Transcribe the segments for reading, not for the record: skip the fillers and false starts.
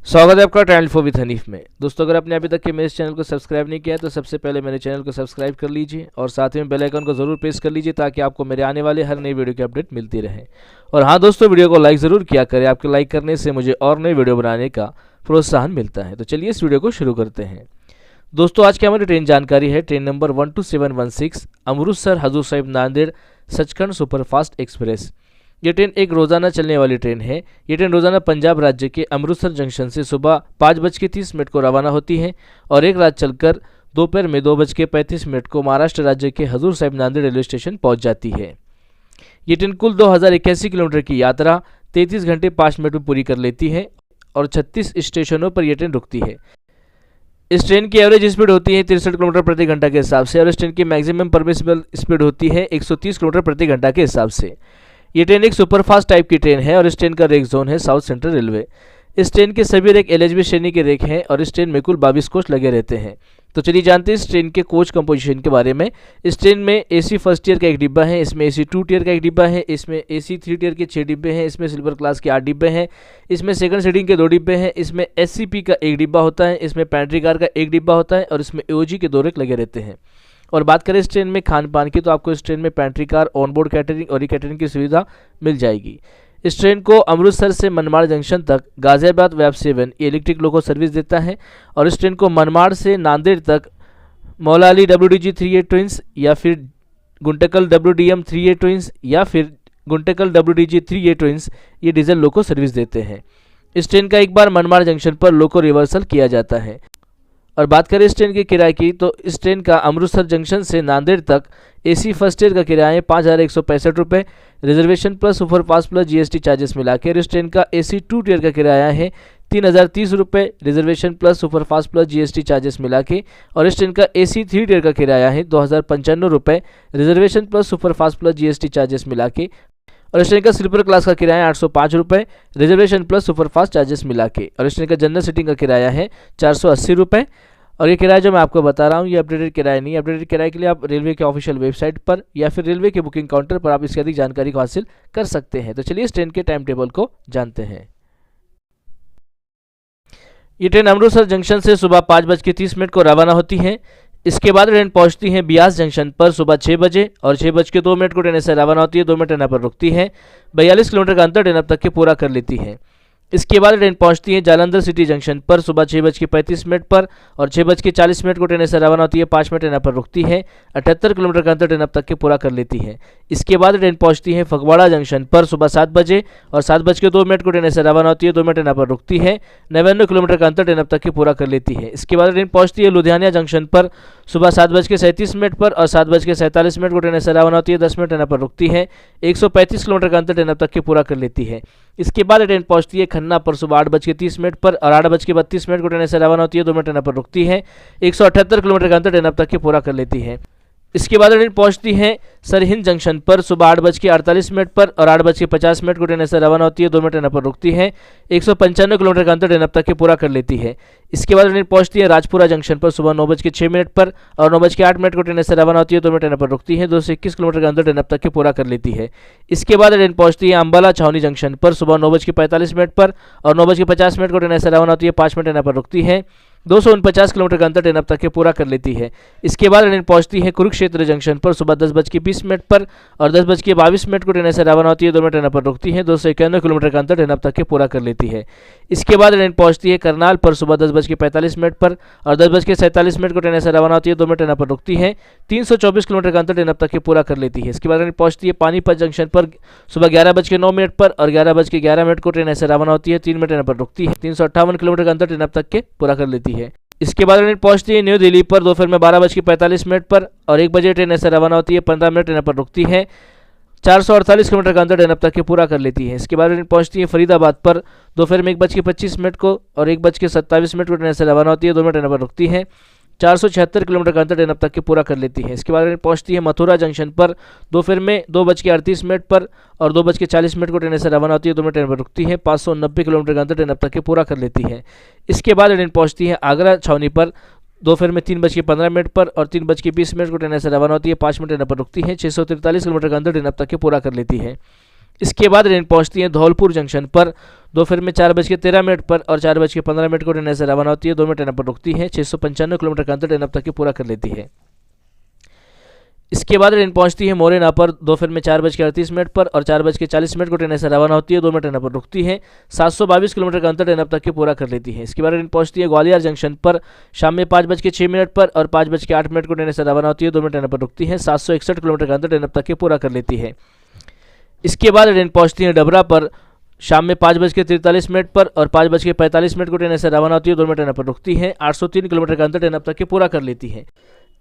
स्वागत है आपका ट्रैवल फॉर विद हनीफ में। दोस्तों, अगर आपने अभी तक के मेरे चैनल को सब्सक्राइब नहीं किया है तो सबसे पहले मेरे चैनल को सब्सक्राइब कर लीजिए और साथ में बेल आइकन को ज़रूर प्रेस कर लीजिए ताकि आपको मेरे आने वाले हर नई वीडियो की अपडेट मिलती रहे। और हाँ दोस्तों, वीडियो को लाइक ज़रूर किया करें, आपके लाइक करने से मुझे और नई वीडियो बनाने का प्रोत्साहन मिलता है। तो चलिए इस वीडियो को शुरू करते हैं। दोस्तों, आज की हमारी ट्रेन जानकारी है train number 12716 Amritsar Hazur Sahib Nanded Sachkhand superfast express. ये ट्रेन एक रोज़ाना चलने वाली ट्रेन है। ये ट्रेन रोज़ाना पंजाब राज्य के अमृतसर जंक्शन से सुबह 5:30 को रवाना होती है और एक रात चलकर दोपहर में 2:35 को महाराष्ट्र राज्य के हजूर साहिब नांदेड़ रेलवे स्टेशन पहुंच जाती है। ये ट्रेन कुल 2081 किलोमीटर की यात्रा 33 घंटे 5 मिनट में पूरी कर लेती है और 36 स्टेशनों पर यह ट्रेन रुकती है। इस ट्रेन की एवरेज स्पीड होती है 63 किलोमीटर प्रति घंटा के हिसाब से और इस ट्रेन की मैक्सिमम परमिसिबल स्पीड होती है 130 किलोमीटर प्रति घंटा के हिसाब से। ये ट्रेन एक सुपरफास्ट टाइप की ट्रेन है और इस ट्रेन का रेक जोन है साउथ सेंट्रल रेलवे। इस ट्रेन के सभी रेक एलएचबी श्रेणी के रेक हैं और इस ट्रेन में कुल 22 कोच लगे रहते हैं। तो चलिए जानते हैं इस ट्रेन के कोच कंपोजिशन के बारे में। इस ट्रेन में एसी फर्स्ट ईयर का एक डिब्बा है, इसमें एसी 2 टियर का एक डिब्बा है, इसमें एसी 3 टियर के 6 डिब्बे हैं, इसमें सिल्वर क्लास के 8 डिब्बे हैं, इसमें सेकंड सीटिंग के 2 डिब्बे हैं, इसमें एससीपी का एक डिब्बा होता है, इसमें पैंट्री कार का एक डिब्बा होता है और इसमें एओजी के 2 रेक लगे रहते हैं। और बात करें इस ट्रेन में खान पान की, तो आपको इस ट्रेन में पैंट्री कार, ऑनबोर्ड कैटरिंग और ई कैटरिंग की सुविधा मिल जाएगी। इस ट्रेन को अमृतसर से मनमाड़ जंक्शन तक गाजियाबाद वेब 7 ये इलेक्ट्रिक लोको सर्विस देता है और इस ट्रेन को मनमाड़ से नांदेड़ तक मौला अली WDG 3A ट्विंस या फिर गुंटकल WDM 3A ट्विंस या फिर गुंटकल WDG 3A ट्विंस ये डीजल लोको सर्विस देते हैं। इस ट्रेन का एक बार मनमाड़ जंक्शन पर लोको रिवर्सल किया जाता है। और बात करें इस ट्रेन के किराए की, तो इस ट्रेन का अमृतसर जंक्शन से नांदेड़ तक एसी फर्स्ट ईयर का किराया है 5,165 रुपये, reservation plus superfast plus GST charges मिलाकर। इस ट्रेन का एसी 2 टियर का किराया है 3,030 रुपये, reservation plus superfast plus GST charges मिला के। और इस ट्रेन का एसी 3 टियर का किराया है 2,095 रुपये, reservation plus superfast plus GST charges मिला के। और इस ट्रेन का स्लीपर क्लास का किराया 805 रुपये, रिजर्वेशन प्लस सुपरफास्ट चार्जेस मिला के। और इस ट्रेन का जनरल सीटिंग का किराया है 480 रुपये। और ये किराया जो मैं आपको बता रहा हूँ ये अपडेटेड किराया नहीं है। अपडेटेड किराए के लिए आप रेलवे के ऑफिशियल वेबसाइट पर या फिर रेलवे के बुकिंग काउंटर पर आप इसकी अधिक जानकारी को हासिल कर सकते हैं। तो चलिए इस ट्रेन के टाइम टेबल को जानते हैं। ये ट्रेन अमृतसर जंक्शन से सुबह 5:30 को रवाना होती है। इसके बाद ट्रेन पहुंचती है बियास जंक्शन पर सुबह 6 बजे और 6:02 को ट्रेन से रवाना होती है। 2 मिनट ट्रेन पर रुकती है। 42 किलोमीटर का अंतर ट्रेन अब तक के पूरा कर लेती है। इसके बाद ट्रेन पहुंचती है जालंधर सिटी जंक्शन पर सुबह 6:35 पर और 6:40 को ट्रेन से रवाना होती है। 5 मिनट ट्रेन पर रुकती है। 78 किलोमीटर का अंतर ट्रेन अब तक के पूरा कर लेती है। इसके बाद ट्रेन पहुंचती है फगवाड़ा जंक्शन पर सुबह 7 बजे और 7:02 को ट्रेन से रवाना होती है। 2 मिनट ट्रेन पर रुकती है। 99 किलोमीटर का अंतर ट्रेन अब तक के पूरा कर लेती है। इसके बाद ट्रेन पहुंचती है लुधियाना जंक्शन पर सुबह 7:37 पर और 7:47 को ट्रेन से रवाना होती है। 10 मिनट ट्रेन पर रुकती है। 135 किलोमीटर का अंतर ट्रेन अब तक के पूरा कर लेती है। इसके बाद ट्रेन पहुंचती है खन्ना पर सुबह 8:30 पर और 8:32 को ट्रेन से रवाना होती है। 2 मिनट ट्रेन पर रुकती है। 178 किलोमीटर का अंतर ट्रेन अब तक के पूरा कर लेती है। इसके बाद ट्रेन पहुंचती है सरहिंद जंक्शन पर सुबह 8:48 पर और 8:50 को ट्रेन से रवाना होती है। 2 मिनट ट्रेन पर रुकती है। 195 किलोमीटर का अंतर ट्रेन अब तक के पूरा कर लेती है। इसके बाद ट्रेन पहुंचती है राजपुरा जंक्शन पर सुबह 9:06 पर और 9:08 को ट्रेन से रवाना होती है। 2 मिनट ट्रेन पर रुकती है। 221 किलोमीटर का अंतर ट्रेन अब तक के पूरा कर लेती है। इसके बाद ट्रेन पहुंचती है अंबाला छावनी जंक्शन पर सुबह 9:45 पर और 9:50 को ट्रेन से रवाना होती है। 5 मिनट ट्रेन पर रुकती है। 249 किलोमीटर का अंतर ट्रेन अब तक के पूरा कर लेती है। इसके बाद ट्रेन पहुंचती है कुरुक्षेत्र जंक्शन पर सुबह 10:20 पर और 10:22 को ट्रेन से रवाना होती है। 2 मिनट ट्रेन पर रुकती है। 291 किलोमीटर का अंतर ट्रेन अब तक के पूरा कर लेती है। इसके बाद ट्रेन पहुंचती है करनाल पर सुबह 10:45 पर और 10:47 को ट्रेन से रवाना होती है। 2 मिनट ट्रेन पर रुकती है। 324 किलोमीटर का अंतर ट्रेन अब तक के पूरा कर लेती है। इसके बाद ट्रेन पहुंचती है पानीपत जंक्शन पर सुबह 11:09 पर और 11:11 को ट्रेन से रवाना होती है। 3 मिनट ट्रेन पर रुकती है। 358 किलोमीटर का अंतर ट्रेन अब तक के पूरा कर लेती है। इसके बाद ट्रेन पहुंचती है न्यू दिल्ली पर दोपहर में 12:45 पर और 1 बजे ट्रेन से रवाना होती है। 15 मिनट ट्रेन पर रुकती है। 448 किलोमीटर का अंतर ट्रेन अब तक के पूरा कर लेती है। इसके बाद ट्रेन पहुंचती है फरीदाबाद पर दोपहर में 1:25 को और 1:27 को ट्रेन से रवाना होती है। 2 मिनट ट्रेन पर रुकती है। 476 किलोमीटर का अंतर ट्रेन अब तक के पूरा कर लेती है। इसके बाद ट्रेन पहुंचती है मथुरा जंक्शन पर दोपहर में 2:38 पर और 2:40 को ट्रेन से रवाना होती है। 2 मिनट ट्रेन पर रुकती है। 590 किलोमीटर का अंतर ट्रेन अब तक के पूरा कर लेती है। इसके बाद ट्रेन पहुंचती है आगरा छावनी पर दोपहर में 3:15 पर और 3:20 को ट्रेन से रवाना होती है। 5 मिनट ट्रेन पर रुकती है। 643 किलोमीटर का अंतर ट्रेन अब तक के पूरा कर लेती है। इसके बाद ट्रेन पहुंचती है धौलपुर जंक्शन पर दोपहर में 4:13 पर और 4:15 को ट्रेन से रवाना होती है। 2 मिनट ट्रेन पर रुकती है। 695 किलोमीटर का अंतर ट्रेन अब तक पूरा कर लेती है। इसके बाद ट्रेन पहुंचती है मोरेना पर दोपहर में 4:38 पर और 4:40 को ट्रेन से रवाना होती है। 2 मिनट ट्रेन पर रुकती है। 722 किलोमीटर का अंतर ट्रेन अब तक पूरा कर लेती है। इसके बाद ट्रेन पहुंचती है ग्वालियर जंक्शन पर शाम में 5:06 पर और 5:08 को ट्रेन से रवाना होती है। 2 मिनट ट्रेन पर रुकती है। 761 किलोमीटर का अंतर ट्रेन अब तक पूरा कर लेती है। इसके बाद ट्रेन पहुंचती है डबरा पर शाम में 5:43 पर और 5:45 को ट्रेन से रवाना होती है। 2 मिनट ट्रेन पर रुकती है। 803 किलोमीटर का अंतर ट्रेन अब तक पूरा कर लेती है।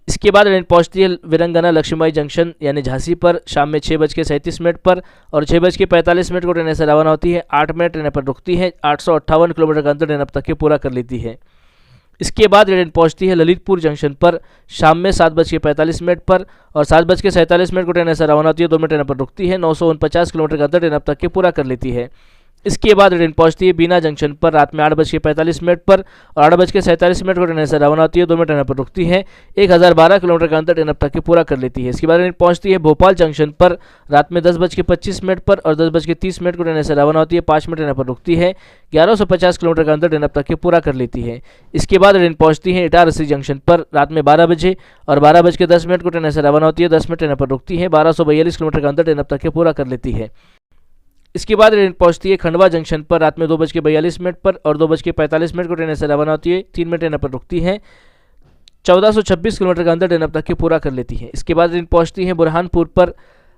इसके बाद ट्रेन पहुंचती है वीरंगना लक्ष्मीबाई जंक्शन यानी झांसी पर शाम में 6:37 पर और 6:45 को ट्रेन से रवाना होती है। 8 मिनट ट्रेन पर रुकती है। 858 किलोमीटर का अंतर ट्रेन अब तक पूरा कर लेती है। इसके बाद ट्रेन पहुंचती है ललितपुर जंक्शन पर शाम में 7:45 पर और 7:47 को ट्रेन से रवाना होती है। 2 मिनट ट्रेन पर रुकती है। 949 किलोमीटर का अंतर ट्रेन अब तक पूरा कर लेती है। इसके बाद ट्रेन पहुंचती है बीना जंक्शन पर रात में 8:45 पर और 8:47 को ट्रेन से रवाना होती है। 2 मिनट ट्रेन पर रुकती है। 1012 किलोमीटर का अंतर ट्रेन अब तक पूरा कर लेती है। इसके बाद ट्रेन पहुंचती है भोपाल जंक्शन पर रात में 10:25 पर और 10:30 को ट्रेन से रवाना होती है। 5 मिनट ट्रेन पर रुकती है। 1150 किलोमीटर का अंतर ट्रेन अब तक पूरा कर लेती है। इसके बाद ट्रेन पहुंचती है इटारसी जंक्शन पर रात में 12 बजे और 12:10 को ट्रेन से रवाना होती है। 10 मिनट ट्रेन पर रुकती है। 1242 किलोमीटर का अंतर ट्रेन अब तक पूरा कर लेती है। इसके बाद ट्रेन पहुंचती है खंडवा जंक्शन पर रात में 2:42 पर और 2:45 को ट्रेन से रवाना होती है। 3 मिनट ट्रेन पर रुकती है। 1426 किलोमीटर का अंतर ट्रेन अब तक पूरा कर लेती है। इसके बाद ट्रेन पहुंचती है बुरहानपुर पर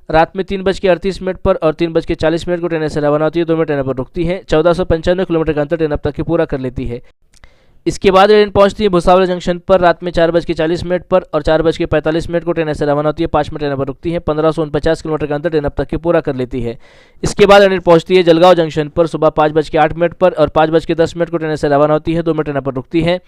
रात में 3:38 पर और 3:40 को ट्रेन से रवाना होती है। 2 मिनट ट्रेन पर रुकती है। 1495 किलोमीटर का अंतर ट्रेन अब तक पूरा कर लेती है। इसके बाद ट्रेन पहुंचती है भुसावल जंक्शन पर रात में 4:40 पर और 4:45 को ट्रेन से रवाना होती है। 5 मिनट ट्रेन पर रुकती है। 1549 किलोमीटर का अंतर ट्रेन अब तक पूरा कर लेती है। इसके बाद ट्रेन पहुंचती है जलगांव जंक्शन पर सुबह 5:08 पर और 5:10 को ट्रेन से रवाना होती है। 2 मिनट ट्रेन पर रुकती है।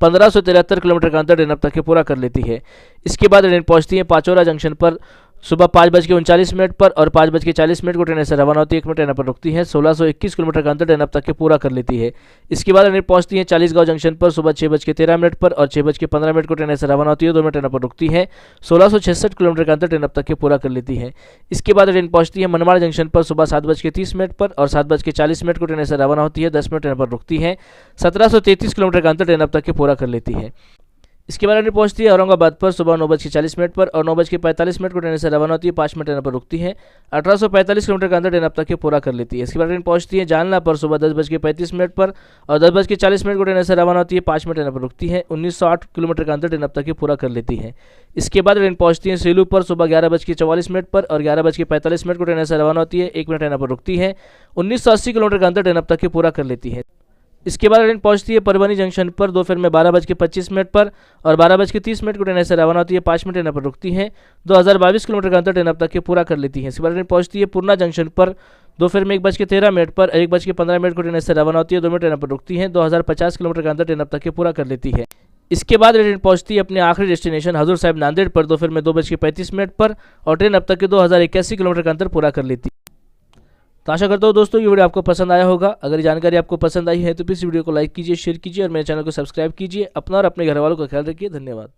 1573 किलोमीटर का अंतर ट्रेन अब तक पूरा कर लेती है। इसके बाद ट्रेन पहुंचती है पाचोरा जंक्शन पर सुबह 5:39 पर और 5:40 को ट्रेन से रवाना होती है। 1 मिनट ट्रेन पर रुकती है। 1621 किलोमीटर का अंतर ट्रेन अब तक पूरा कर लेती है। इसके बाद ट्रेन पहुंचती है चालीसगांव जंक्शन पर सुबह 6:13 पर और 6:15 को ट्रेन से रवाना होती है। 2 मिनट ट्रेन पर रुकती है। 1666 किलोमीटर का अंतर ट्रेन अब तक पूरा कर लेती है। इसके बाद ट्रेन पहुंचती है मनमाड़ जंक्शन पर सुबह 7:30 पर और 7:40 को ट्रेन से रवाना होती है। 10 मिनट ट्रेन पर रुकती है। 1733 किलोमीटर का अंतर ट्रेन अब तक पूरा कर लेती है। इसके बाद ट्रेन पहुंचती है औरंगाबाद पर सुबह 9:40 पर और 9:45 को ट्रेन से रवाना होती है। 5 मिनट ट्रेन पर रुकती है। 1845 किलोमीटर का अंतर ट्रेन अब तक पूरा कर लेती है। इसके बाद ट्रेन पहुंचती है जालना पर सुबह 10:35 पर और 10:40 को ट्रेन से रवाना होती है। 5 मिनट ट्रेन पर रुकती है। 1908 किलोमीटर का अंतर ट्रेन अब तक पूरा कर लेती है। इसके बाद ट्रेन पहुंचती है सेलू पर सुबह 11:44 पर और 11:45 को ट्रेन से रवाना होती है। 1 मिनट ट्रेन पर रुकती है। 1980 किलोमीटर का अंतर ट्रेन अब तक पूरा कर लेती है। इसके बाद ट्रेन पहुंचती है परभनी जंक्शन पर दोपहर में 12:25 पर और 12:30 को ट्रेन से रवाना होती है। 5 मिनट ट्रेन पर रुकती है। 2022 किलोमीटर का अंतर ट्रेन अब तक पूरा कर लेती है। इसके बाद ट्रेन पहुंचती है पूर्णा जंक्शन पर दोपहर में 1:13 पर 1:15 को ट्रेन से रवाना होती है। 2 मिनट ट्रेन पर रुकती है। 2050 किलोमीटर का अंतर ट्रेन अब तक पूरा कर लेती है। इसके बाद ट्रेन पहुंचती है अपने आखिरी डेस्टिनेशन हजूर साहिब नांदेड़ पर दोपहर में 2:35 पर और ट्रेन अब तक के 2081 किलोमीटर का अंतर पूरा कर लेती है। तो आशा करता हूँ दोस्तों ये वीडियो आपको पसंद आया होगा। अगर ये जानकारी आपको पसंद आई है तो प्लीज़ वीडियो को लाइक कीजिए, शेयर कीजिए और मेरे चैनल को सब्सक्राइब कीजिए। अपना और अपने घर वालों का ख्याल रखिए। धन्यवाद।